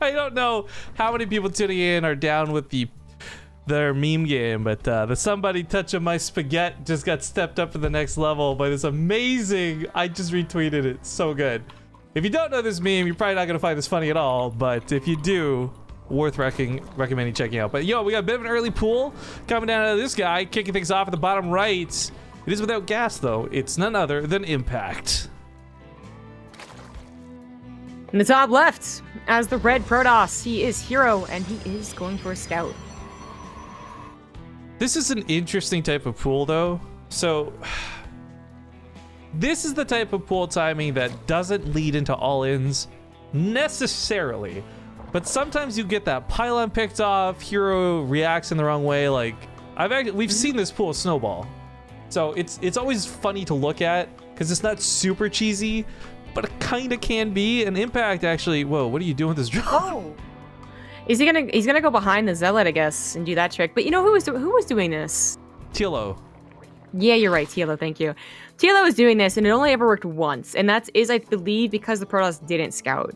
I don't know how many people tuning in are down with their meme game, but the somebody touching my spaghetti just got stepped up to the next level by this amazing, I just retweeted it, so good. If you don't know this meme, you're probably not gonna find this funny at all, but if you do, worth recommending checking out. But yo, we got a bit of an early pool coming down to this guy, kicking things off at the bottom right. It is without gas though. It's none other than Impact. In the top left, as the red Protoss, he is herO, and he is going for a scout. This is an interesting type of pool though. So this is the type of pool timing that doesn't lead into all-ins necessarily, but sometimes you get that pylon picked off, herO reacts in the wrong way. Like we've seen this pool snowball. So it's always funny to look at because it's not super cheesy, but it kind of can be. And Impact actually, whoa, what are you doing with this drone? Oh. He's gonna go behind the Zealot, I guess, and do that trick. But you know who was doing this? TLO. Yeah, you're right, TLO, thank you. TLO was doing this, and it only ever worked once, and that is, I believe, because the Protoss didn't scout.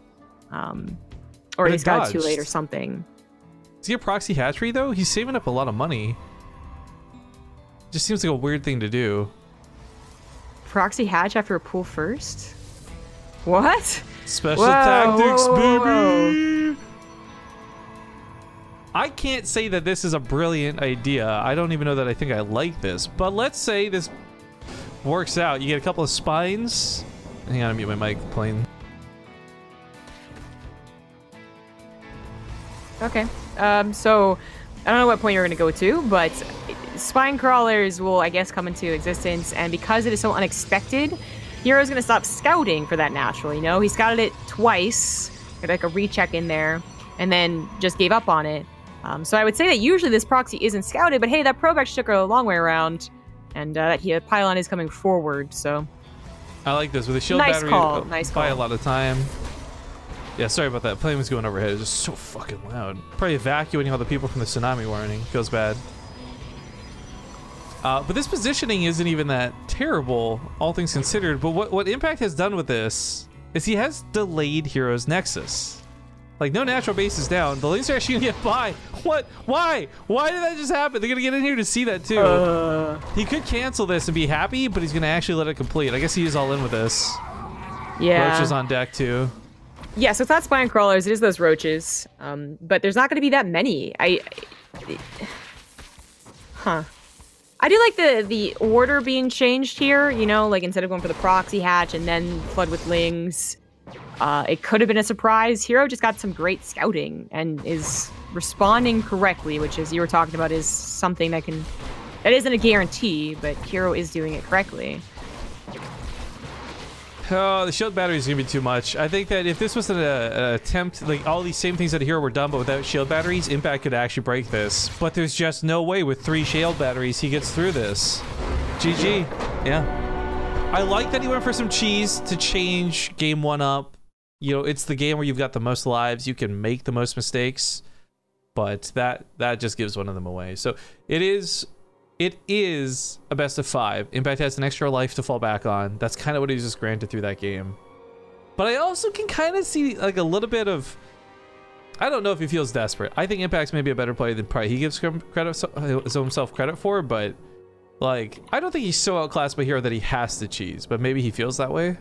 Or he scouted too late or something. Is he a proxy hatchery, though? He's saving up a lot of money. Just seems like a weird thing to do. Proxy hatch after a pool first? What? Special tactics, baby! Whoa. I can't say that this is a brilliant idea. I don't even know that I think I like this. But let's say this works out. You get a couple of spines. Hang on, I mute my mic playing. Okay. So I don't know what point you're going to go to, but spine crawlers will, I guess, come into existence. And because it is so unexpected, herO's going to stop scouting for that natural, you know? He scouted it twice, like a recheck in there, and then just gave up on it. So I would say that usually this proxy isn't scouted, but hey, that probe actually took a long way around, and that pylon is coming forward, so. I like this with the shield battery. Nice call. Buy a lot of time. Yeah, sorry about that. Plane was going overhead. It's just so fucking loud. Probably evacuating all the people from the tsunami warning. Feels bad. But this positioning isn't even that terrible, all things considered. But what Impact has done with this is he has delayed herO's Nexus. Like, no natural base is down. The lanes are actually gonna get by. What? Why? Why did that just happen? They're gonna get in here to see that too. He could cancel this and be happy, but he's gonna actually let it complete. I guess he is all in with this. Yeah. Roach is on deck too. Yeah, so it's not spine crawlers, it is those roaches. But there's not gonna be that many. I do like the order being changed here, you know, like instead of going for the proxy hatch and then flood with lings. It could have been a surprise. herO just got some great scouting and is responding correctly, which, as you were talking about, is something that isn't a guarantee, but herO is doing it correctly. Oh, the shield battery is gonna be too much. I think that if this was an attempt, like all these same things that herO were done, but without shield batteries, Impact could actually break this. But there's just no way with 3 shield batteries he gets through this. GG. Yeah. I like that he went for some cheese to change game 1 up. You know, it's the game where you've got the most lives, you can make the most mistakes, but that just gives one of them away. So it is a best of 5. Impact has an extra life to fall back on. That's kind of what he was just granted through that game. But I also can kind of see like a little bit of, I don't know if he feels desperate. I think Impact's maybe a better player than probably he gives himself credit for, but like, I don't think he's so outclassed by herO that he has to cheese, but maybe he feels that way.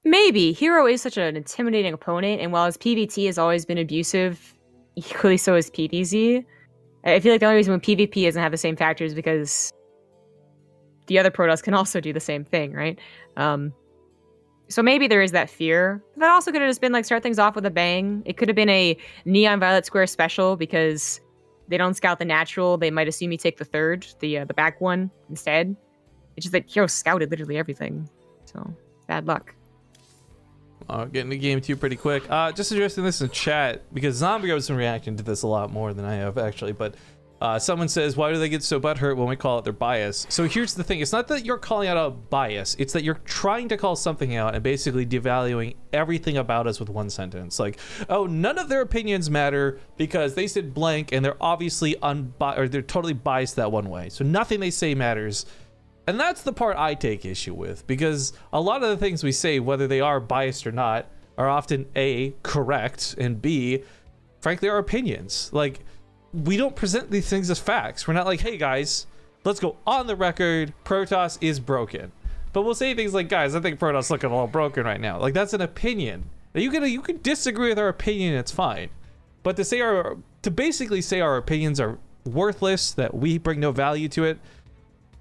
Maybe. herO is such an intimidating opponent, and while his PvT has always been abusive, equally so is PvZ. I feel like the only reason when PvP doesn't have the same factors is because the other Protoss can also do the same thing, right? So maybe there is that fear. That also could have just been like start things off with a bang. It could have been a Neon Violet Square special because they don't scout the natural. They might assume you take the third, the back one instead. It's just that herO scouted literally everything. So bad luck. Getting to game 2 pretty quick. Just addressing this in chat, because Zombie has been reacting to this a lot more than I have, actually, but someone says, why do they get so butthurt when we call it their bias? So here's the thing. It's not that you're calling out a bias. It's that you're trying to call something out and basically devaluing everything about us with one sentence. Like, oh, none of their opinions matter because they said blank and they're obviously or they're totally biased that one way. So nothing they say matters. And that's the part I take issue with, because a lot of the things we say, whether they are biased or not, are often A, correct, and B, frankly, our opinions. Like, we don't present these things as facts. We're not like, hey guys, let's go on the record, Protoss is broken. But we'll say things like, guys, I think Protoss looking a little broken right now. Like, that's an opinion. Now, you can disagree with our opinion, it's fine. But to basically say our opinions are worthless, that we bring no value to it,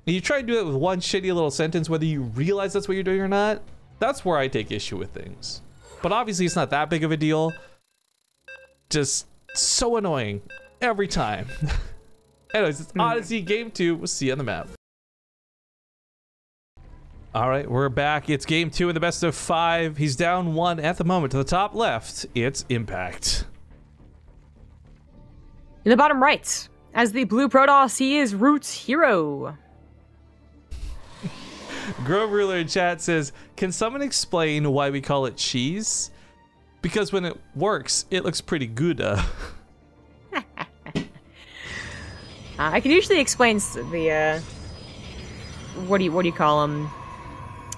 and you try to do it with one shitty little sentence, whether you realize that's what you're doing or not, that's where I take issue with things. But obviously it's not that big of a deal. Just so annoying every time. Anyways, it's Odyssey Game 2. We'll see you on the map. All right, we're back. It's Game 2 in the best of 5. He's down 1 at the moment. To the top left, it's Impact. In the bottom right, as the blue Protoss, he is Root's herO. Grove Ruler in chat says, can someone explain why we call it cheese? Because when it works, it looks pretty good. I can usually explain the, what do you call them?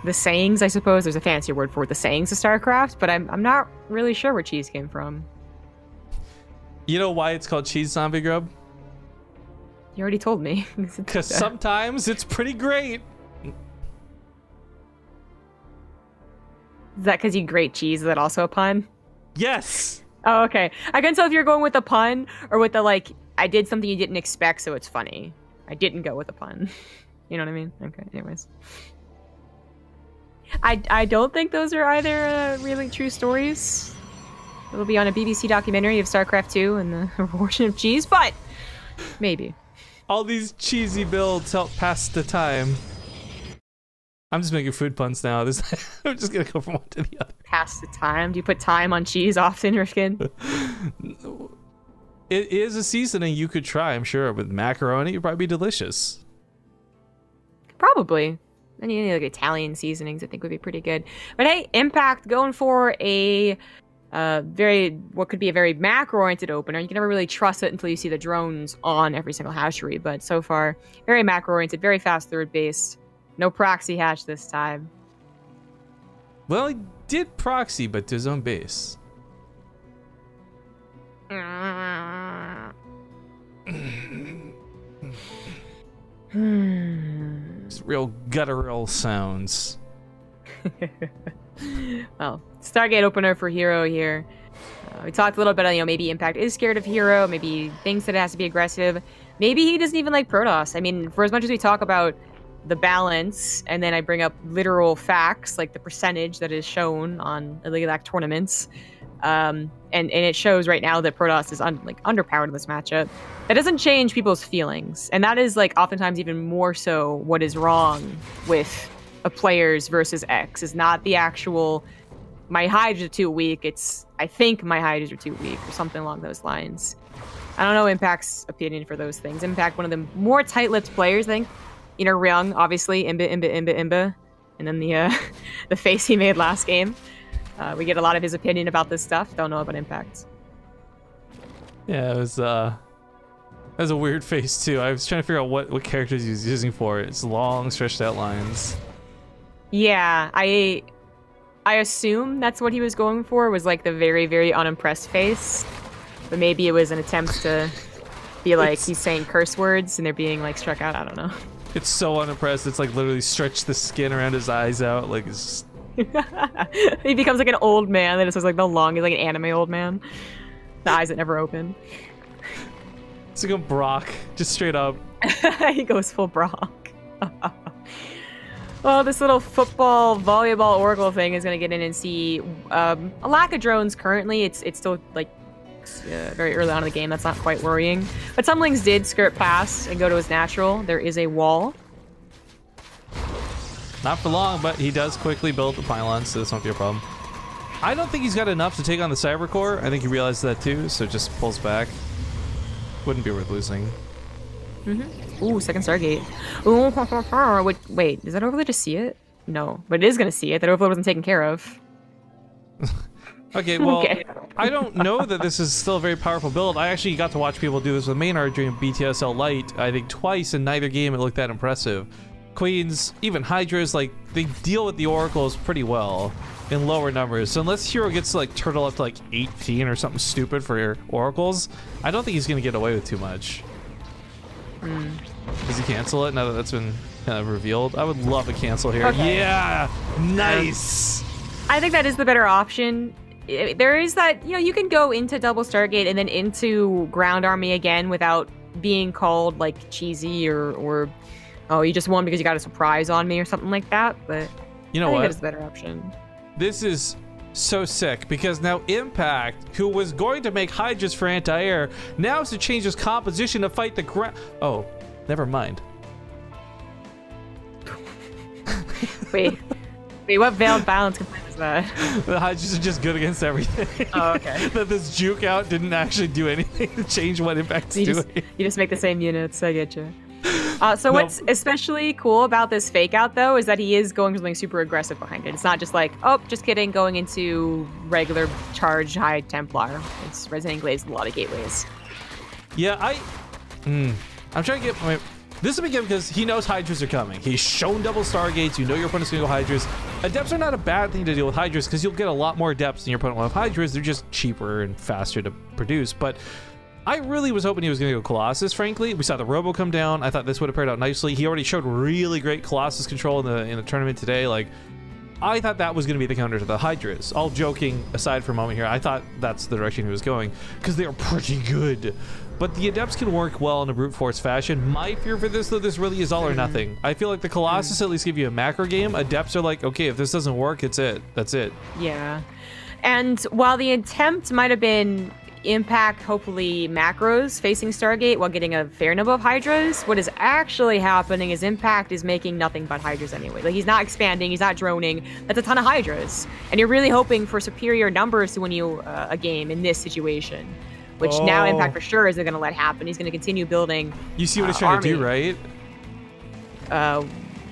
The sayings, I suppose. There's a fancy word for it, the sayings of StarCraft, but I'm not really sure where cheese came from. You know why it's called cheese, Zombie Grub? You already told me. Because sometimes it's pretty great. Is that because you grate cheese? Is that also a pun? Yes! Oh, okay. I couldn't tell if you're going with a pun or with the, like, I did something you didn't expect, so it's funny. I didn't go with a pun. You know what I mean? Okay, anyways. I don't think those are either really true stories. It'll be on a BBC documentary of StarCraft 2 and the origin of cheese, but maybe. All these cheesy builds help pass the time. I'm just making food puns now. I'm just gonna go from one to the other. Pass the time? Do you put time on cheese often, Rifkin? It is a seasoning you could try, I'm sure. With macaroni, it'd probably be delicious. Probably. Any like Italian seasonings, I think would be pretty good. But hey, Impact going for a what could be a very macro-oriented opener. You can never really trust it until you see the drones on every single hatchery. But so far, very macro-oriented, very fast third base. No proxy hatch this time. Well, he did proxy, but to his own base. It's real guttural sounds. Well, Stargate opener for herO here. We talked a little bit on, maybe Impact is scared of herO, maybe thinks that it has to be aggressive. Maybe he doesn't even like Protoss. I mean, for as much as we talk about the balance, and then I bring up literal facts, like the percentage that is shown on Olimoleague tournaments, and it shows right now that Protoss is underpowered in this matchup. That doesn't change people's feelings, and that is like oftentimes even more so what is wrong with a players versus X is not the actual my Hydras are too weak. It's I think my Hydras are too weak or something along those lines. I don't know Impact's opinion for those things. Impact, one of the more tight-lipped players, I think. Ryung, obviously, Imba, and then the face he made last game. We get a lot of his opinion about this stuff. Don't know about Impact. Yeah, it was a weird face too. I was trying to figure out what characters he was using for it. It's long, stretched out lines. Yeah, I assume that's what he was going for, was like the very, very unimpressed face. But maybe it was an attempt to be like he's saying curse words and they're being like struck out. I don't know. It's so unimpressed. It's like literally stretched the skin around his eyes out. Like it's he becomes like an old man that just looks like the longest, like an anime old man. The eyes that never open. It's like a Brock, just straight up. He goes full Brock. Well, this little football, volleyball, Oracle thing is going to get in and see a lack of drones currently. It's still like very early on in the game. That's not quite worrying. But some Lings did skirt past and go to his natural. There is a wall. Not for long, but he does quickly build the pylon, so this won't be a problem. I don't think he's got enough to take on the Cyber Core. I think he realized that too, so just pulls back. Wouldn't be worth losing. Ooh, second Stargate. Ooh, wait, does that Overlord just see it? No, but it is going to see it. That Overlord wasn't taken care of. Okay, well, okay. I don't know that this is still a very powerful build. I actually got to watch people do this with Maynard during BTSL Lite, I think twice, in neither game it looked that impressive. Queens, even Hydras, like, they deal with the Oracles pretty well. in lower numbers. So unless herO gets to like turtle up to like 18 or something stupid for oracles, I don't think he's gonna get away with too much. Does he cancel it now that that's been kind of revealed? I would love a cancel here. Okay. Yeah, nice. I think that is the better option. There is that, you know, you can go into double Stargate and then into ground army again without being called like cheesy or oh, you just won because you got a surprise on me or something like that. But you know I think what? that is the better option. This is so sick because now Impact, who was going to make Hydras for anti-air, now has to change his composition to fight the ground. Oh, never mind. Wait, what veiled balance complaint is that? The Hydras are just good against everything. Oh, okay. That this juke out didn't actually do anything to change what Impact's doing. You just make the same units. I get you. So what's especially cool about this fake out though is that he is going something super aggressive behind it. It's not just like, oh, just kidding, going into regular charge high Templar. It's Resident Glaives, a lot of gateways. Yeah, I'm trying to get my. This will be good because he knows Hydras are coming. He's shown double Stargates. You know your opponent's gonna go Hydras. Adepts are not a bad thing to deal with Hydras because you'll get a lot more adepts than your opponent will have Hydras. They're just cheaper and faster to produce. But I really was hoping he was going to go Colossus, frankly. We saw the Robo come down. I thought this would have paired out nicely. He already showed really great Colossus control in the tournament today. Like, I thought that was going to be the counter to the Hydras. All joking aside for a moment here, I thought that's the direction he was going because they are pretty good. But the Adepts can work well in a brute force fashion. My fear for this, though, this really is all or nothing. I feel like the Colossus at least give you a macro game. Adepts are like, okay, if this doesn't work, it's it. That's it. Yeah. And while the attempt might have been Impact, hopefully macros facing Stargate while getting a fair number of Hydras, what is actually happening is Impact is making nothing but Hydras anyway. Like, he's not expanding, he's not droning. That's a ton of Hydras. And you're really hoping for superior numbers to win you a game in this situation, which now Impact for sure isn't going to let happen. He's going to continue building. You see what he's trying to do, right?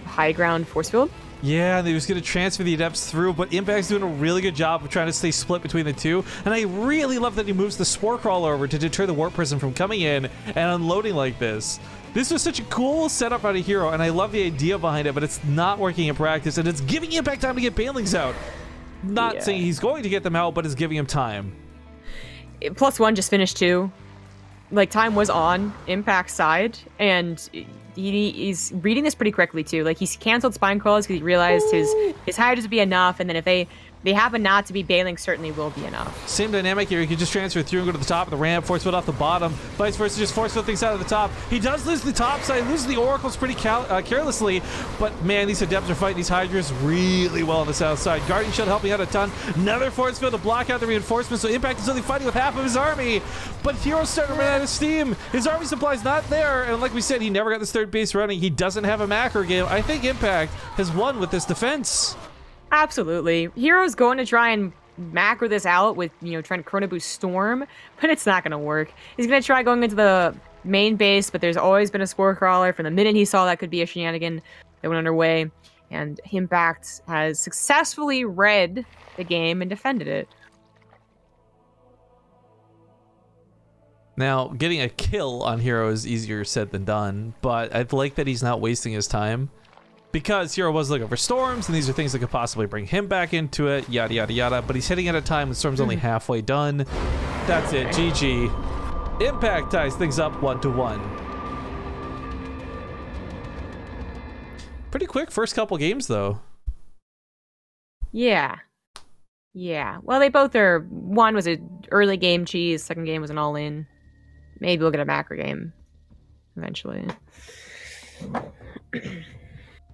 High ground force field. Yeah, they was going to transfer the Adepts through, but Impact's doing a really good job of trying to stay split between the two. And I really love that he moves the Spore Crawler over to deter the Warp Prism from coming in and unloading like this. This was such a cool setup out of herO, and I love the idea behind it, but it's not working in practice, and it's giving Impact time to get Banelings out. Not saying he's going to get them out, but it's giving him time. +1 just finished too. Like, time was on Impact's side, and he's reading this pretty quickly too. Like, he's canceled Spine Crawlers because he realized his Hydras would be enough, and then if they happen not to be, Bailing certainly will be enough. Same dynamic here. He can just transfer through and go to the top of the ramp, force field off the bottom. Vice versa, just force field things out of the top. He does lose the top side, loses the Oracles pretty carelessly, but man, these Adepts are fighting these Hydras really well on the south side. Guardian Shield helping out a ton. Another force field to block out the reinforcements, so Impact is only fighting with half of his army. But herO's starting to run out of steam. His army supply's not there, and like we said, he never got this third base running. He doesn't have a macro game. I think Impact has won with this defense. Absolutely. herO's going to try and macro this out with, you know, trying to Chrono Boost Storm, but it's not going to work. He's going to try going into the main base, but there's always been a Spore Crawler. From the minute he saw that could be a shenanigan that went underway, and Impact has successfully read the game and defended it. Now, getting a kill on herO is easier said than done, but I like that he's not wasting his time. Because herO was looking for Storms, and these are things that could possibly bring him back into it, yada yada yada, but he's hitting at a time when Storm's only halfway done. That's it, GG. Impact ties things up 1-1. Pretty quick first couple games, though. Yeah. Yeah. Well, they both are... One was an early game cheese, second game was an all-in. Maybe we'll get a macro game eventually.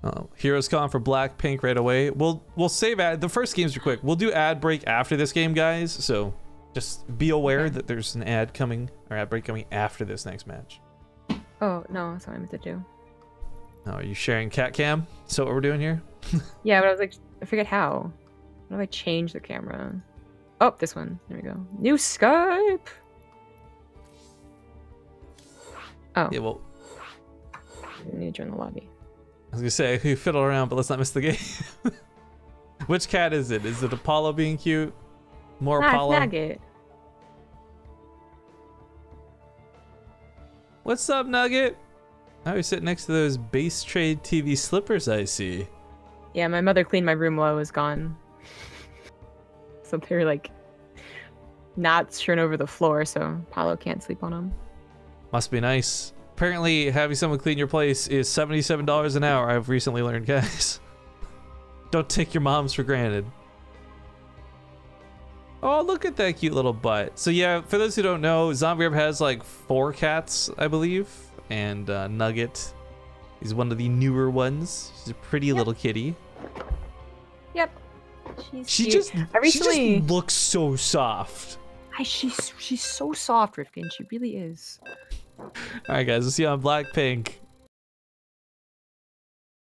Oh, herO's calling for black pink right away. We'll save ad. The first games are quick. We'll do ad break after this game, guys. So just be aware that there's an ad coming or ad break coming after this next match. Oh no, that's what I meant to do. Oh, are you sharing cat cam? So what we're doing here? Yeah, but I was like, I forget how. How do I change the camera? Oh, this one. There we go. New Skype. Oh. Yeah, well, I need to join the lobby. I was gonna say we fiddle around, but let's not miss the game. Which cat is it? Is it Apollo being cute? More Apollo? It's Nugget. What's up, Nugget? I was sitting next to those BaseTradeTV slippers I see. Yeah, my mother cleaned my room while I was gone. So they're like not strewn over the floor, so Paulo can't sleep on them. Must be nice. Apparently, having someone clean your place is $77 an hour. I've recently learned, guys. Don't take your moms for granted. Oh, look at that cute little butt. So yeah, for those who don't know, Zombie Herb has like 4 cats, I believe, and Nugget is one of the newer ones. She's a pretty little kitty. Yep. She just looks so soft. She's so soft, Rifkin. She really is. All right, guys, let's see you on Blackpink.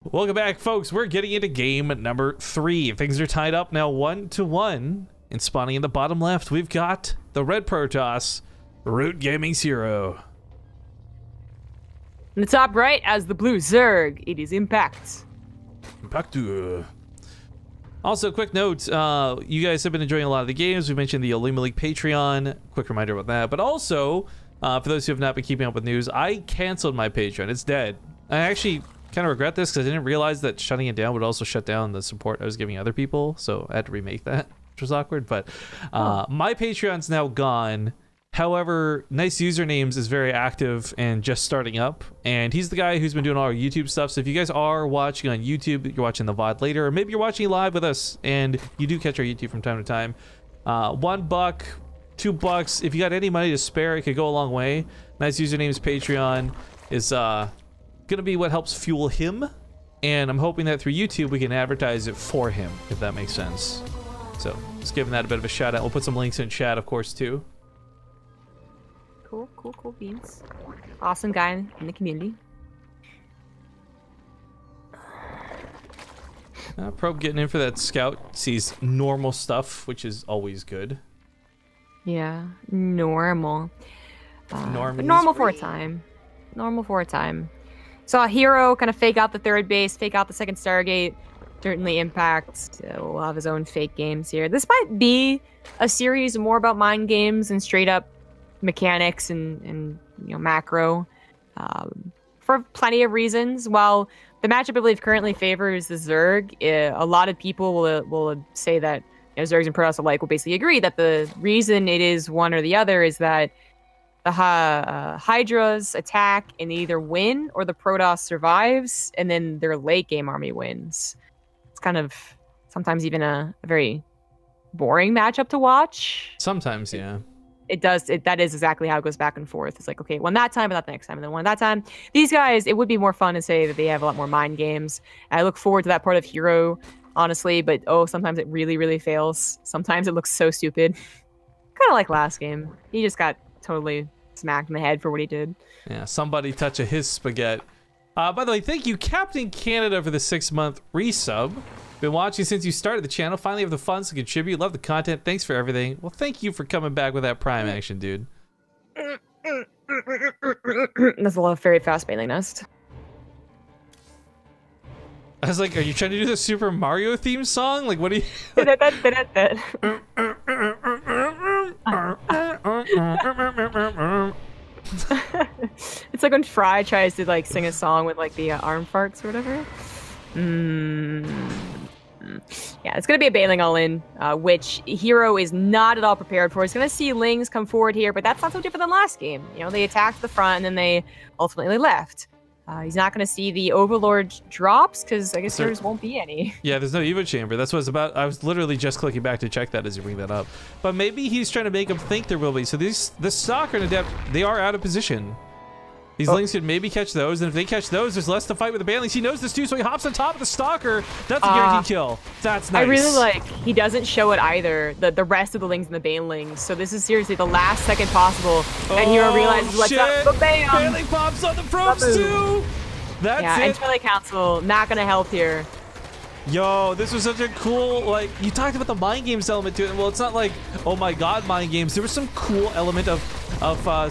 Welcome back, folks. We're getting into game number 3. Things are tied up now 1-1. And spawning in the bottom left, we've got the red Protoss, Root Gaming's herO. In the top right, as the blue Zerg, it is Impact. Also, quick note, you guys have been enjoying a lot of the games. We mentioned the Olimoleague Patreon. Quick reminder about that. But also, for those who have not been keeping up with news, I canceled my Patreon. It's dead. I actually kind of regret this because I didn't realize that shutting it down would also shut down the support I was giving other people. So I had to remake that, which was awkward. But my Patreon's now gone. However, Nice Usernames is very active and just starting up, and he's the guy who's been doing all our YouTube stuff. So if you guys are watching on YouTube, you're watching the VOD later, or maybe you're watching live with us and you do catch our YouTube from time to time, $1, $2, if you got any money to spare, it could go a long way. Nice Usernames Patreon is gonna be what helps fuel him, and I'm hoping that through YouTube we can advertise it for him, if that makes sense. So just giving that a bit of a shout out. We'll put some links in chat, of course, too. Cool beans. Awesome guy in the community. Probe getting in for that scout. Sees normal stuff, which is always good. Yeah, normal. But normal for a time. Normal for a time. Saw herO kind of fake out the third base, fake out the second Stargate. Certainly Impact will have his own fake games here. This might be a series more about mind games and straight up mechanics and you know, macro, for plenty of reasons. While the matchup I believe currently favors the Zerg, a lot of people will say that, you know, Zergs and Protoss alike will basically agree that the reason it is one or the other is that the Hydras attack and they either win or the Protoss survives, and then their late game army wins. It's kind of sometimes even a very boring matchup to watch. Sometimes, yeah. That is exactly how it goes back and forth. It's like, okay, one that time, but not the next time, and then one that time. These guys, it would be more fun to say that they have a lot more mind games. I look forward to that part of herO, honestly, but sometimes it really, really fails. Sometimes it looks so stupid. Kind of like last game. He just got totally smacked in the head for what he did. Yeah, somebody touch his spaghetti. By the way, thank you, Captain Canada, for the 6-month resub. Been watching since you started the channel. Finally have the funds to contribute. Love the content. Thanks for everything. Well, thank you for coming back with that Prime action, dude. That's a lot of very fast bailing nest. I was like, are you trying to do the Super Mario theme song? Like, what are you... It's like when Fry tries to like sing a song with like the arm farts or whatever. Yeah, it's gonna be a bailing all-in, which herO is not at all prepared for. He's gonna see Lings come forward here, but that's not so different than last game. You know, they attacked the front and then they ultimately left. He's not gonna see the Overlord drops because I guess there won't be any. Yeah, there's no Evo chamber. That's what it's about. I was literally just clicking back to check that as you bring that up. But maybe he's trying to make him think there will be. So the Stalker and Adept, they are out of position. These Lings could maybe catch those, and if they catch those, there's less to fight with the Banelings. He knows this too, so he hops on top of the Stalker. That's a guaranteed kill. That's nice. I really like, he doesn't show it either, the rest of the Lings and the Banelings. So this is seriously the last second possible, and herO realizes what's up. But bam! Baneling pops on the probes too! That's it. And Twilight Council, not gonna help here. Yo, this was such a cool, like, you talked about the mind games element to it. Well, it's not like, oh my god, mind games. There was some cool element of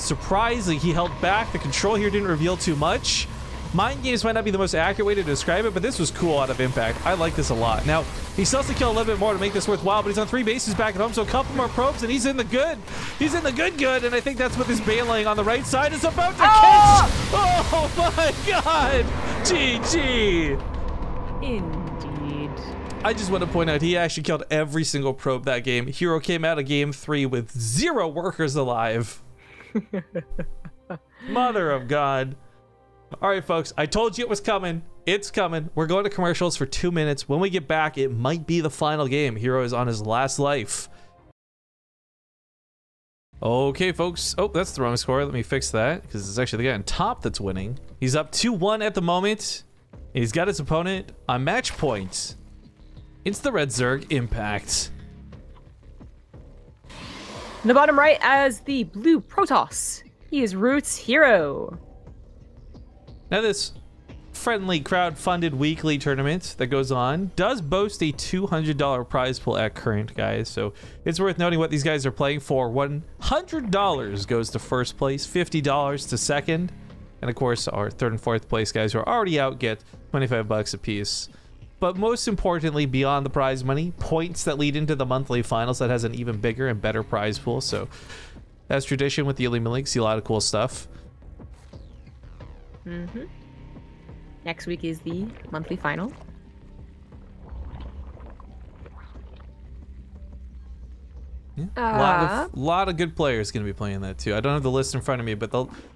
surprise. Like, he held back. The control here didn't reveal too much. Mind games might not be the most accurate way to describe it, but this was cool out of Impact. I like this a lot. Now, he still has to kill a little bit more to make this worthwhile, but he's on 3 bases back at home, so a couple more probes, and he's in the good. He's in the good, and I think that's what this Baneling on the right side is about to catch. Oh my god! GG! Indeed. I just want to point out he actually killed every single probe that game. herO came out of game 3 with 0 workers alive. Mother of God. All right, folks, I told you it was coming. It's coming. We're going to commercials for 2 minutes. When we get back, it might be the final game. herO is on his last life. Okay, folks. Oh, that's the wrong score. Let me fix that, because it's actually the guy on top that's winning. He's up 2-1 at the moment. He's got his opponent on match point. It's the Red Zerg Impact. In the bottom right as the blue Protoss. He is Root's herO. Now this friendly crowd-funded weekly tournament that goes on does boast a $200 prize pool at current, guys. So it's worth noting what these guys are playing for. $100 goes to first place, $50 to second. And of course, our third and fourth place guys who are already out get 25 bucks a piece. But most importantly, beyond the prize money, points that lead into the monthly finals that has an even bigger and better prize pool. So that's tradition with the Olimoleague. See a lot of cool stuff. Next week is the monthly final. Yeah. Lot of good players going to be playing that too. I don't have the list in front of me, but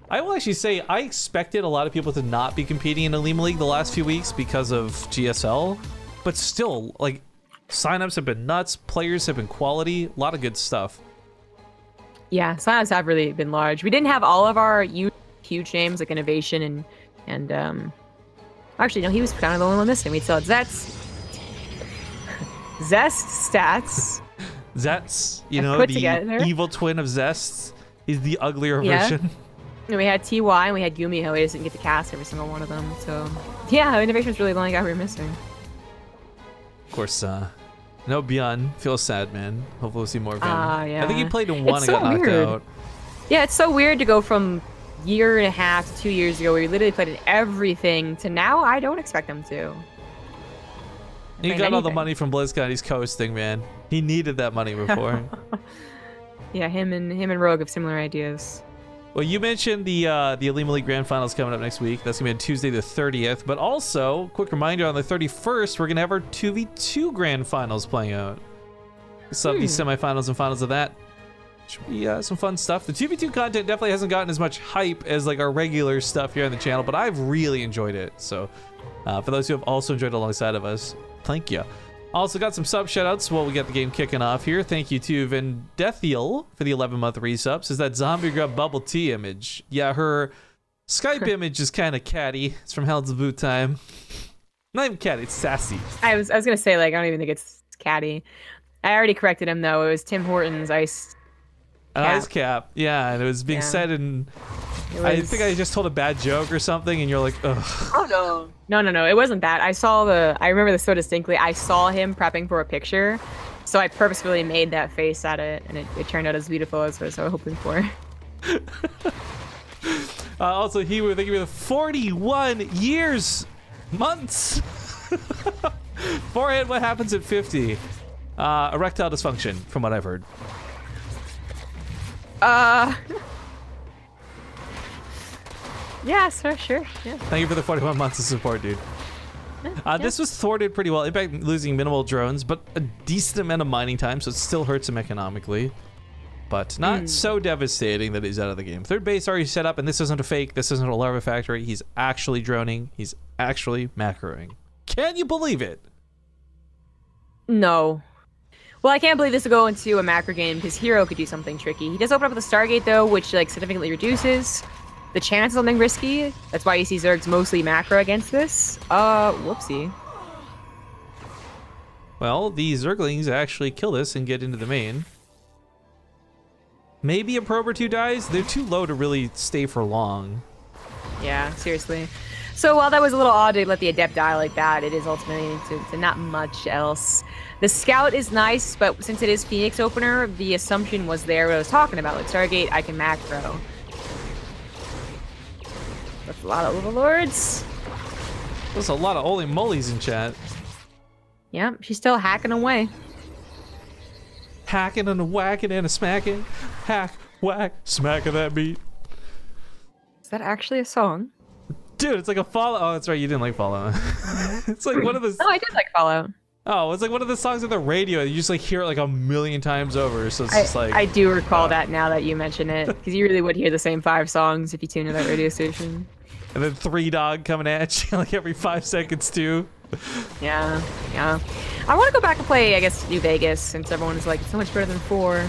I will actually say I expected a lot of people to not be competing in Olimoleague the last few weeks because of GSL, but still, like, signups have been nuts, players have been quality, a lot of good stuff. Yeah, signups have really been large. We didn't have all of our huge names like Innovation and actually no, he was kind of the only one missing. We still had Zest Stats. Zets, you know, the evil twin of Zests. He's the uglier version. And we had TY and we had Gumiho. We just didn't get to cast every single one of them. So, yeah, Innovation was really the only guy we were missing. Of course, no Beyond. Feels sad, man. Hopefully we'll see more of him. Yeah. I think he played in one and got knocked out. Yeah, it's so weird to go from year and a half to 2 years ago where we literally played in everything to now I don't expect him to. He got all the money from BlizzCon. He's coasting, man. He needed that money before. Yeah, him and Rogue have similar ideas. Well, you mentioned the Olimoleague Grand Finals coming up next week. That's gonna be on Tuesday the 30th. But also, quick reminder, on the 31st, we're gonna have our 2v2 Grand Finals playing out. So the semifinals and finals of that. Should be some fun stuff. The 2v2 content definitely hasn't gotten as much hype as like our regular stuff here on the channel, but I've really enjoyed it. So for those who have also enjoyed it alongside of us, thank you. Also got some sub shoutouts while we get the game kicking off here. Thank you to Vendethiel for the 11-month resubs. Is that Zombie Grub Bubble Tea image? Yeah, her Skype image is kind of catty. It's from Hell's Boot Time. Not even catty, it's sassy. I was gonna say, like, I don't even think it's catty. I already corrected him though. It was Tim Hortons Ice Cap. Yeah, and it was being said in... I think I just told a bad joke or something, and you're like, ugh. Oh no. No. It wasn't that. I remember this so distinctly. I saw him prepping for a picture, so I purposefully made that face at it, and it turned out as beautiful as I was hoping for. Also, thank you for the 41 months. Forehead, what happens at 50? Erectile dysfunction, from what I've heard. Yeah, sure. Yeah. Thank you for the 41 months of support, dude. This was thwarted pretty well. Impact losing minimal drones, but a decent amount of mining time, so it still hurts him economically. But not so devastating that he's out of the game. Third base already set up, and this isn't a fake. This isn't a larva factory. He's actually droning. He's actually macroing. Can you believe it? No. Well, I can't believe this will go into a macro game because herO could do something tricky. He does open up with a Stargate though, which like significantly reduces the chance of something risky. That's why you see Zerg's mostly macro against this. Whoopsie. Well, the Zerglings actually kill this and get into the main. Maybe a probe or two dies. They're too low to really stay for long. Yeah, seriously. So while that was a little odd to let the Adept die like that, it is ultimately to not much else. The Scout is nice, but since it is Phoenix opener, the assumption was there what I was talking about. Like Stargate, I can macro. That's a lot of Overlords. There's a lot of Olimoleagues in chat. Yep, she's still hacking away. Hacking and a whacking and a smacking. Hack, whack, smack of that beat. Is that actually a song? Dude, it's like a Fallout. Oh, that's right. You didn't like Fallout. It's like one of those. Oh, I did like Fallout. Oh, it's like one of the songs on the radio. You just like hear it like a million times over. So it's just like I do recall that now that you mention it, because you really would hear the same 5 songs if you tune to that radio station. And then Three Dog coming at you like every 5 seconds too. Yeah, yeah. I want to go back and play, I guess, New Vegas, since everyone's like, it's so much better than 4.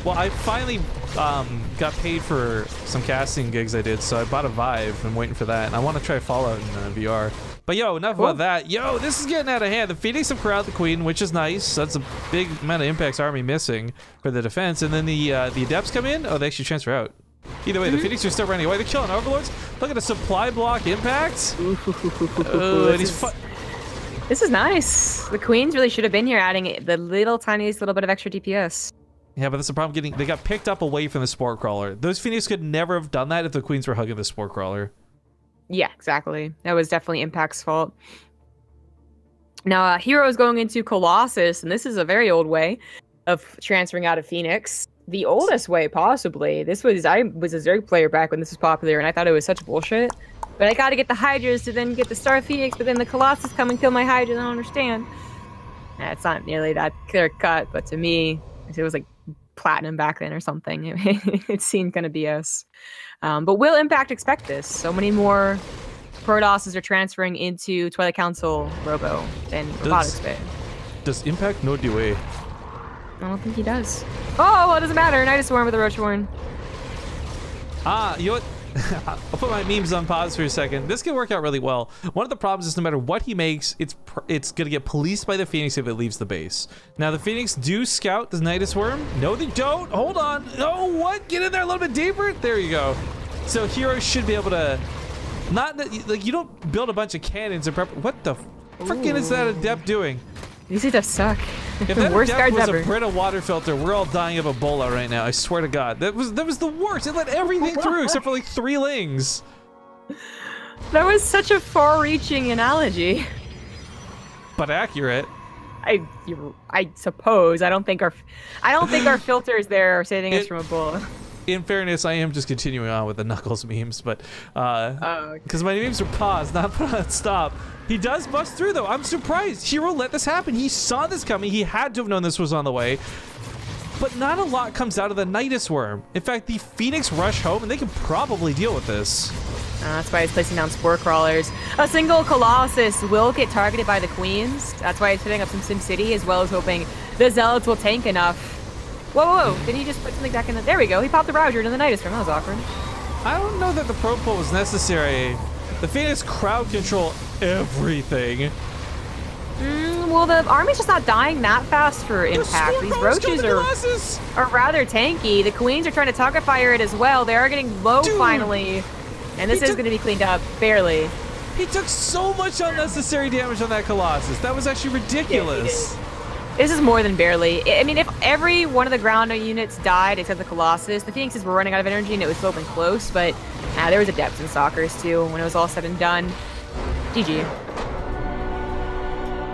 Well, I finally got paid for some casting gigs I did, so I bought a Vive. I'm waiting for that, and I want to try Fallout in VR. But yo, enough about that. Yo, this is getting out of hand. The Phoenix have corralled the Queen, which is nice. That's a big amount of Impact's army missing for the defense. And then the Adepts come in. Oh, they actually transfer out. Either way, the Phoenix are still running away. They're killing Overlords. Look at the supply block Impact. And he's this is nice. The Queens really should have been here, adding the tiniest little bit of extra DPS. Yeah, but that's the problem. They got picked up away from the Spore Crawler. Those Phoenix could never have done that if the Queens were hugging the Spore Crawler. Yeah, exactly. That was definitely Impact's fault. Now, herO is going into Colossus, and this is a very old way of transferring out of Phoenix. The oldest way, possibly. I was a Zerg player back when this was popular, and I thought it was such bullshit. But I gotta get the Hydras to then get the Star Phoenix, but then the Colossus come and kill my Hydras. I don't understand. Nah, it's not nearly that clear cut, but to me, it was like platinum back then or something. It seemed kind of BS. But will Impact expect this? So many more Protosses are transferring into Twilight Council Robo than Robotics Bay. Does Impact know the way? I don't think he does. Oh, well, it doesn't matter. Nidus Swarm with a Roach Warren. You know what? I'll put my memes on pause for a second. This can work out really well. One of the problems is no matter what he makes, it's going to get policed by the Phoenix if it leaves the base. Now, the Phoenix do scout the Nidus Worm. No, they don't. Hold on. Oh, what? Get in there a little bit deeper. There you go. So herO should be able to... Not like you don't build a bunch of cannons and prep. What the frickin' is that Adept doing? These Adepts suck. If that worst Adept was a Brita water filter, we're all dying of Ebola right now. I swear to God, that was the worst. It let everything through except for like 3 lings. That was such a far-reaching analogy. But accurate. I suppose. I don't think our filters there are saving us from Ebola. In fairness, I am just continuing on with the Knuckles memes, but because my memes are paused, not put on stop. He does bust through though. I'm surprised. herO let this happen. He saw this coming. He had to have known this was on the way. But not a lot comes out of the Nidus Worm. In fact, the Phoenix rush home, and they can probably deal with this. That's why he's placing down Spore Crawlers. A single Colossus will get targeted by the Queens. That's why he's setting up some SimCity, as well as hoping the Zealots will tank enough. Whoa, did he just put something back in the... There we go. He popped the Ravager into the Nidus Worm. That was awkward. I don't know that the Pro Pull was necessary. The Phoenix crowd control everything. Well, the army's just not dying that fast for Impact. These Roaches are rather tanky. The Queens are trying to target fire it as well. They are getting low finally. And this is going to be cleaned up, barely. He took so much unnecessary damage on that Colossus. That was actually ridiculous. Yeah, this is more than barely. I mean, if every one of the ground units died except the Colossus, the Phoenixes were running out of energy and it was still been close, but there was Adepts and Stalkers too when it was all said and done. GG.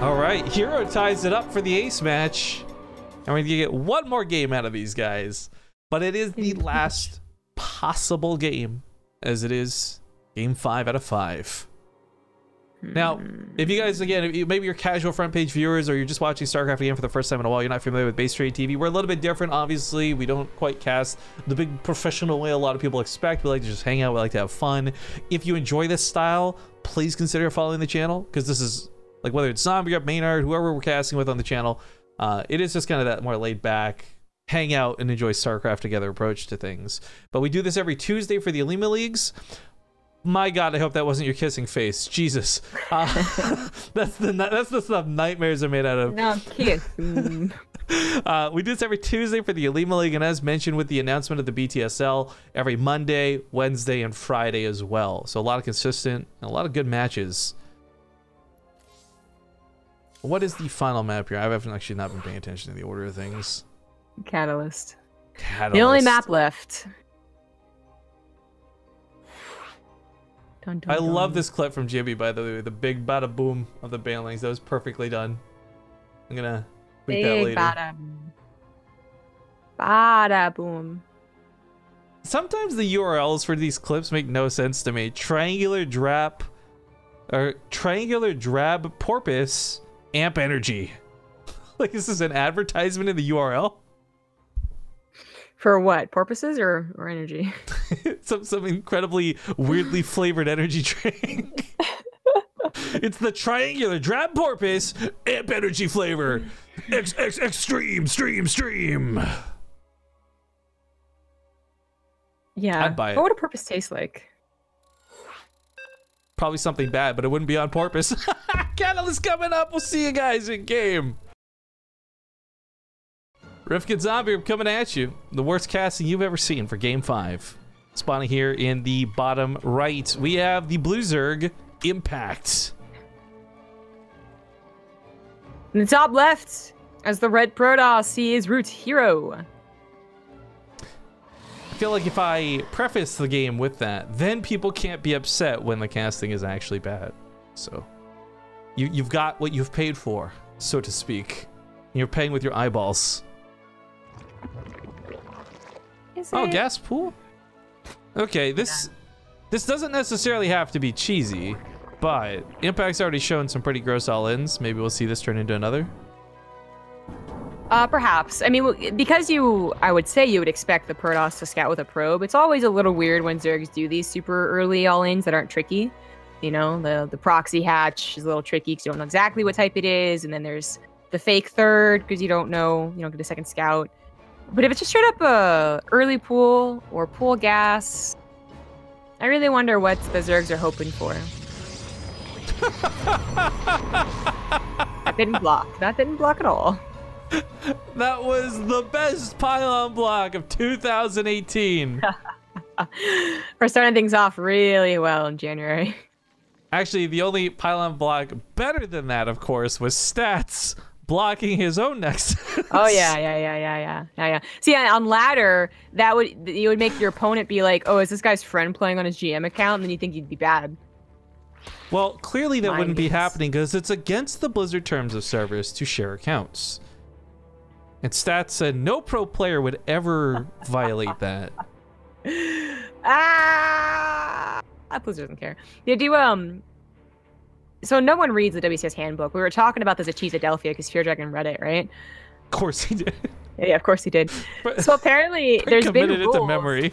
All right, herO ties it up for the ace match. And we're going to get one more game out of these guys. But it is the last possible game, as it is game 5 out of 5. Now, if you guys, again, maybe you're casual front page viewers or you're just watching StarCraft again for the first time in a while, you're not familiar with BaseTradeTV, we're a little bit different, obviously. We don't quite cast the big professional way a lot of people expect. We like to just hang out. We like to have fun. If you enjoy this style, please consider following the channel, because this is, like, whether it's Zombie, Maynard, whoever we're casting with on the channel, it is just kind of that more laid back, hang out and enjoy StarCraft together approach to things. But we do this every Tuesday for the Olimoleagues. My God, I hope that wasn't your kissing face. Jesus. That's the stuff nightmares are made out of. No, kiss. We do this every Tuesday for the Olimoleague, and as mentioned with the announcement of the BTSL, every Monday, Wednesday, and Friday as well. So a lot of consistent and a lot of good matches. What is the final map here? I've actually not been paying attention to the order of things. Catalyst. The only map left. Dun, dun, I dun. love this clip from Jibby, by the way, the big bada boom of the banelings. That was perfectly done. I'm gonna tweet that later. Bada boom. Bada boom. Sometimes the URLs for these clips make no sense to me. Triangular drab porpoise amp energy. Like, is this an advertisement in the URL? For what purposes or energy? some incredibly weirdly flavored energy drink. It's the triangular drab porpoise amp energy flavor. Extreme stream. Yeah. I'd buy it. What would a porpoise taste like? Probably something bad, but it wouldn't be on porpoise. Catalyst coming up. We'll see you guys in game. Rifkin Zombie, I'm coming at you. The worst casting you've ever seen for Game 5. Spawning here in the bottom right, we have the Blue Zerg Impact. In the top left, as the red Protoss sees Root herO. I feel like if I preface the game with that, then people can't be upset when the casting is actually bad. So, you've got what you've paid for, so to speak. You're paying with your eyeballs. Oh, gas pool? Okay, this doesn't necessarily have to be cheesy, but Impact's already shown some pretty gross all-ins. Maybe we'll see this turn into another. Perhaps. I mean, because I would say you would expect the Protoss to scout with a probe. It's always a little weird when Zergs do these super early all-ins that aren't tricky. You know, the proxy hatch is a little tricky because you don't know exactly what type it is, and then there's the fake third because you don't get a second scout. But if it's just straight up a early pool or pool gas, I really wonder what the Zergs are hoping for. That didn't block. That didn't block at all. That was the best pylon block of 2018. We're starting things off really well in January. Actually, the only pylon block better than that, of course, was Stats blocking his own Nexus. Oh yeah. See, on ladder, you would make your opponent be like, "Oh, is this guy's friend playing on his GM account?" And then you think you'd be bad. Well, clearly that wouldn't be happening because it's against the Blizzard terms of service to share accounts. And Stats said no pro player would ever violate that. Blizzard doesn't care. They do So no one reads the WCS handbook. We were talking about this at Cheeseadelphia because Fear Dragon read it, right? Of course he did. Yeah, of course he did. So apparently there's been rules. It to memory.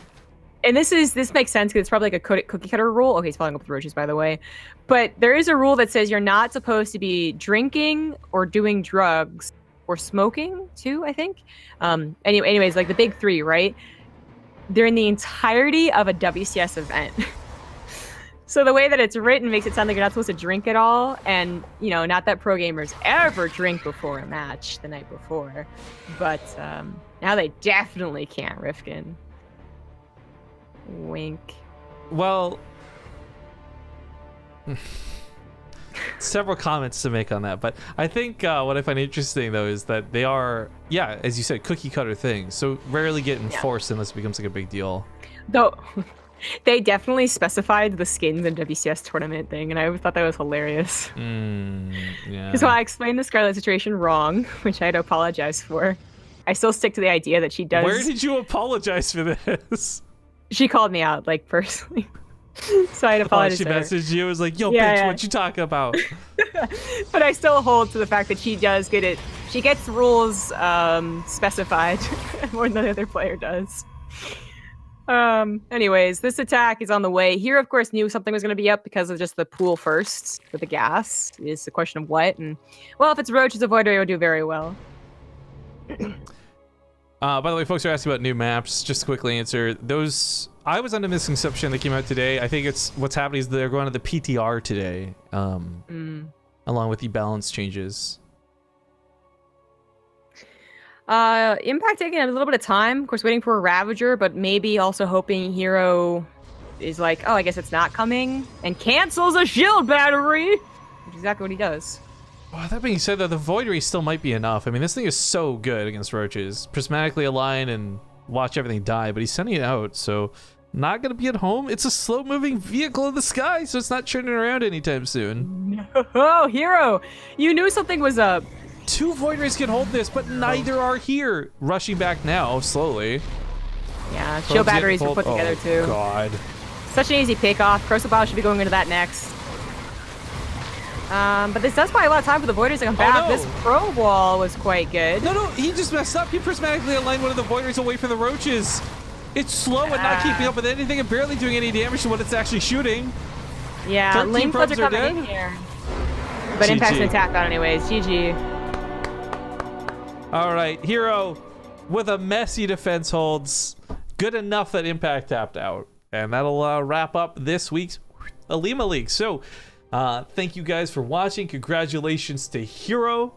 And this makes sense because it's probably like a cookie cutter rule. Okay, he's following up with roaches, by the way. But there is a rule that says you're not supposed to be drinking or doing drugs or smoking too, I think. Anyways, like the big three, right? During the entirety of a WCS event. So the way that it's written makes it sound like you're not supposed to drink at all. And, not that pro gamers ever drink before a match the night before. But now they definitely can't, Rifkin. Wink. Well, several comments to make on that. But I think what I find interesting, though, is that they are, as you said, cookie cutter things. So rarely get enforced unless it becomes like a big deal. Though... They definitely specified the skins in WCS tournament thing, and I thought that was hilarious. Yeah. So I explained the Scarlet situation wrong, which I had to apologize for. I still stick to the idea that she does... Where did you apologize for this? She called me out, like, personally. So I had to apologize she to her. messaged you, was like, yo, bitch, what you talking about? But I still hold to the fact that she does get it. She gets rules specified more than the other player does. Anyways, this attack is on the way. Here, of course, knew something was going to be up because of just the pool first for the gas. It's a question of what. And, well, if it's Roach's Avoider, it will do very well. By the way, folks are asking about new maps. Just to quickly answer, those... I was under misconception that came out today. I think it's what's happening is they're going to the PTR today, along with the balance changes. Impact taking a little bit of time, of course, waiting for a Ravager, but maybe also hoping herO is like, oh, I guess it's not coming, and cancels a shield battery, which is exactly what he does. Well, that being said, though, the Voidery still might be enough. I mean, this thing is so good against roaches. Prismatically align and watch everything die, but he's sending it out, so not going to be at home. It's a slow-moving vehicle in the sky, so it's not turning around anytime soon. No, herO, you knew something was up. 2 Voideries can hold this, but neither are here. Rushing back now, slowly. Yeah, shield batteries were put together too. Oh, God. Such an easy pick-off. Crucible should be going into that next. But this does buy a lot of time for the Voiders to come back. No. This Pro Wall was quite good. No, he just messed up. He prismatically aligned one of the Voiders away from the Roaches. It's slow and not keeping up with anything and barely doing any damage to what it's actually shooting. Yeah, lane floods are coming in here. But Impact's an attack on anyways. GG. All right, herO with a messy defense holds. Good enough that Impact tapped out. And that'll wrap up this week's Olimoleague. So, thank you guys for watching. Congratulations to herO.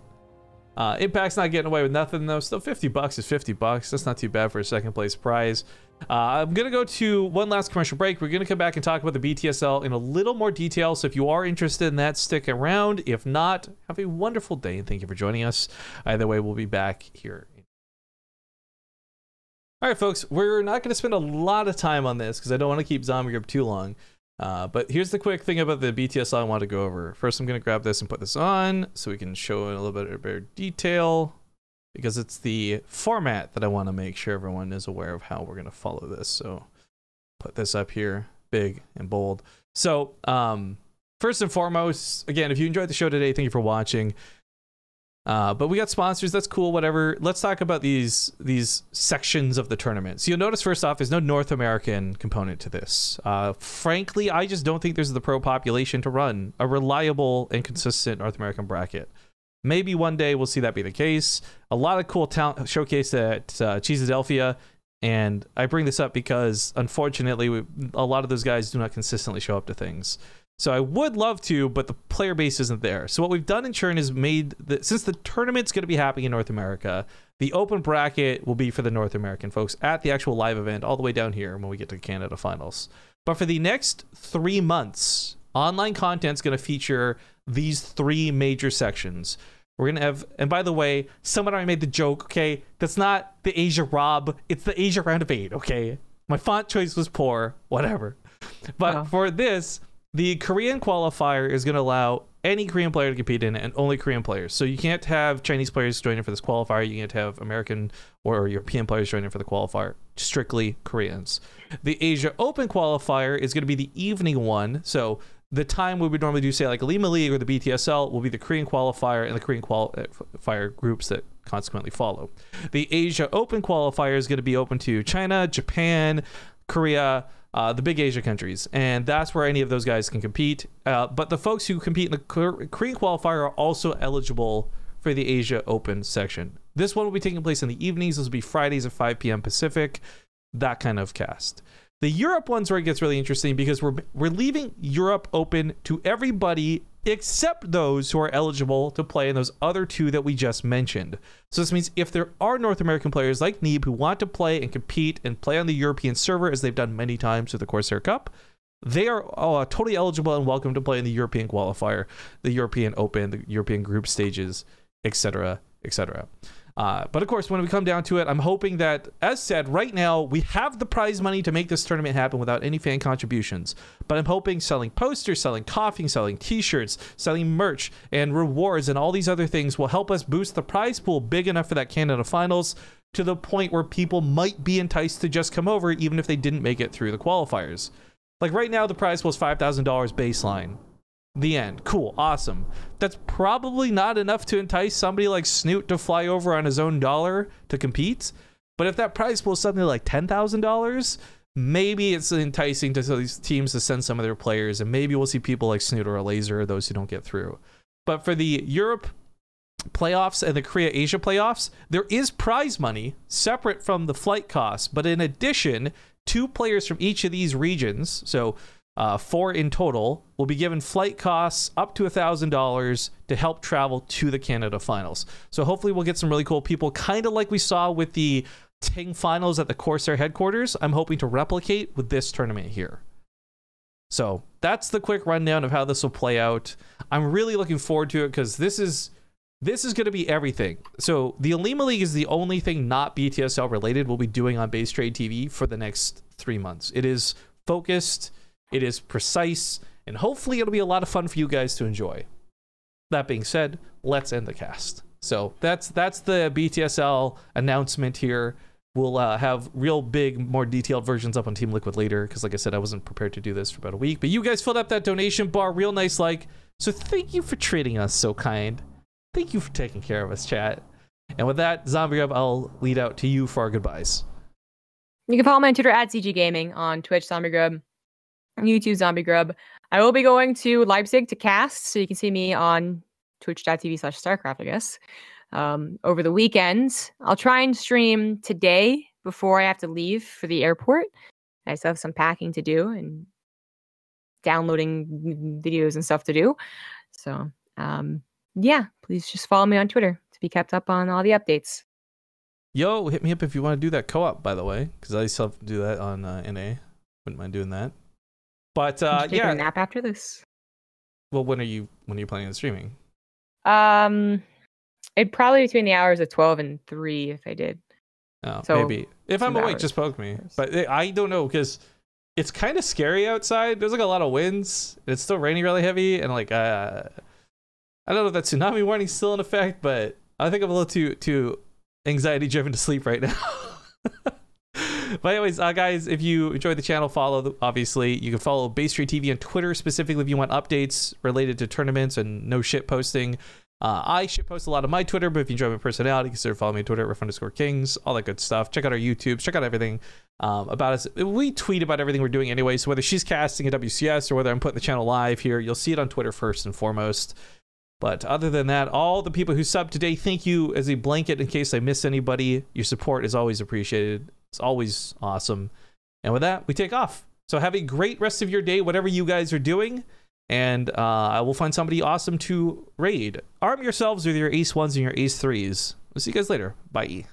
Impact's not getting away with nothing though. Still $50 is $50. That's not too bad for a second place prize. I'm gonna go to one last commercial break. We're gonna come back and talk about the BTSL in a little more detail. So if you are interested in that, stick around. If not, have a wonderful day and thank you for joining us. Either way, we'll be back here. All right, folks, we're not going to spend a lot of time on this because I don't want to keep Zombie Grip too long. But here's the quick thing about the BTSL I want to go over. First, I'm going to grab this and put this on so we can show in a little bit of better detail because it's the format that I want to make sure everyone is aware of how we're going to follow this. So put this up here, big and bold. So first and foremost, again, if you enjoyed the show today, thank you for watching. But we got sponsors, that's cool, whatever. Let's talk about these sections of the tournament. So you'll notice first off, there's no North American component to this. Frankly, I just don't think there's the pro population to run a reliable and consistent North American bracket. Maybe one day we'll see that be the case. A lot of cool talent showcased at Cheesadelphia, and I bring this up because unfortunately a lot of those guys do not consistently show up to things. So I would love to, but the player base isn't there. So what we've done in Churn is made, since the tournament's going to be happening in North America, the open bracket will be for the North American folks at the actual live event all the way down here when we get to Canada Finals. But for the next 3 months, online content's going to feature these 3 major sections. We're going to have, and by the way, someone already made the joke, okay? That's not the Asia Rob, it's the Asia round of 8, okay? My font choice was poor, whatever. But for this, the Korean qualifier is going to allow any Korean player to compete in it and only Korean players. So you can't have Chinese players joining for this qualifier. You can't have American or European players joining for the qualifier. Strictly Koreans. The Asia Open qualifier is going to be the evening one. So the time we would normally do, say, like Olimoleague or the BTSL, will be the Korean qualifier and the Korean qualifier groups that consequently follow. The Asia Open qualifier is going to be open to China, Japan, Korea, the big Asia countries, and that's where any of those guys can compete. But the folks who compete in the Korean qualifier are also eligible for the Asia Open section. This one will be taking place in the evenings. This will be Fridays at 5 p.m. Pacific, that kind of cast. The Europe one's where it gets really interesting because we're leaving Europe open to everybody except those who are eligible to play in those other 2 that we just mentioned. So this means if there are North American players like Neeb who want to play and compete and play on the European server, as they've done many times with the Corsair Cup, they are totally eligible and welcome to play in the European qualifier, the European Open, the European group stages, etc., etc. But of course, when we come down to it, I'm hoping that, as said, right now, we have the prize money to make this tournament happen without any fan contributions. But I'm hoping selling posters, selling coffee, selling t-shirts, selling merch, and rewards, and all these other things will help us boost the prize pool big enough for that Canada Finals to the point where people might be enticed to just come over even if they didn't make it through the qualifiers. Like right now, the prize pool is $5,000 baseline. The end. Cool. Awesome. That's probably not enough to entice somebody like Snoot to fly over on his own dollar to compete. But if that prize pool is something like $10,000, maybe it's enticing to these teams to send some of their players, and maybe we'll see people like Snoot or a Laser, or those who don't get through. But for the Europe playoffs and the Korea Asia playoffs, there is prize money separate from the flight costs. But in addition, 2 players from each of these regions, so 4 in total, will be given flight costs up to $1,000 to help travel to the Canada Finals. So hopefully we'll get some really cool people, kind of like we saw with the Ting Finals at the Corsair headquarters. I'm hoping to replicate with this tournament here. So that's the quick rundown of how this will play out. I'm really looking forward to it because this is going to be everything. So the Olimoleague is the only thing not BTSL related we'll be doing on BaseTradeTV for the next 3 months. It is focused, it is precise, and hopefully it'll be a lot of fun for you guys to enjoy. That being said, let's end the cast. So that's the BTSL announcement here. we'll have real big, more detailed versions up on Team Liquid later, because like I said, I wasn't prepared to do this for about a week. But you guys filled up that donation bar real nice, like. So thank you for treating us so kind. Thank you for taking care of us, chat. And with that, Zombie Grub, I'll lead out to you for our goodbyes. You can follow me on Twitter at CG Gaming, on Twitch, Zombie Grub, on YouTube, Zombie Grub. I will be going to Leipzig to cast, so you can see me on twitch.tv/StarCraft, I guess. Over the weekend, I'll try and stream today before I have to leave for the airport. I still have some packing to do and downloading videos and stuff to do. So, yeah, please just follow me on Twitter to be kept up on all the updates. Yo, hit me up if you want to do that co-op, by the way, because I still have to do that on NA. Wouldn't mind doing that. But yeah, a nap after this. Well, when are you planning on streaming? It'd probably be between the hours of 12 and 3 if I did. Oh, so maybe. If I'm awake, just poke me. But I don't know, because it's kind of scary outside. There's like a lot of winds. It's still raining really heavy, and like I don't know if that tsunami warning's still in effect, but I think I'm a little too anxiety driven to sleep right now. But anyways, guys, if you enjoyed the channel, follow, obviously. You can follow BaseTradeTV on Twitter, specifically if you want updates related to tournaments and no shit posting. I shit post a lot on my Twitter, but if you enjoy my personality, consider following me on Twitter at @ref_kings, all that good stuff. Check out our YouTubes, check out everything about us. We tweet about everything we're doing anyway, so whether she's casting a WCS or whether I'm putting the channel live here, you'll see it on Twitter first and foremost. But other than that, all the people who subbed today, thank you as a blanket in case I miss anybody. Your support is always appreciated. It's always awesome. And with that, we take off. So have a great rest of your day, whatever you guys are doing. And I will find somebody awesome to raid. Arm yourselves with your Ace 1s and your Ace 3s. We'll see you guys later. Bye.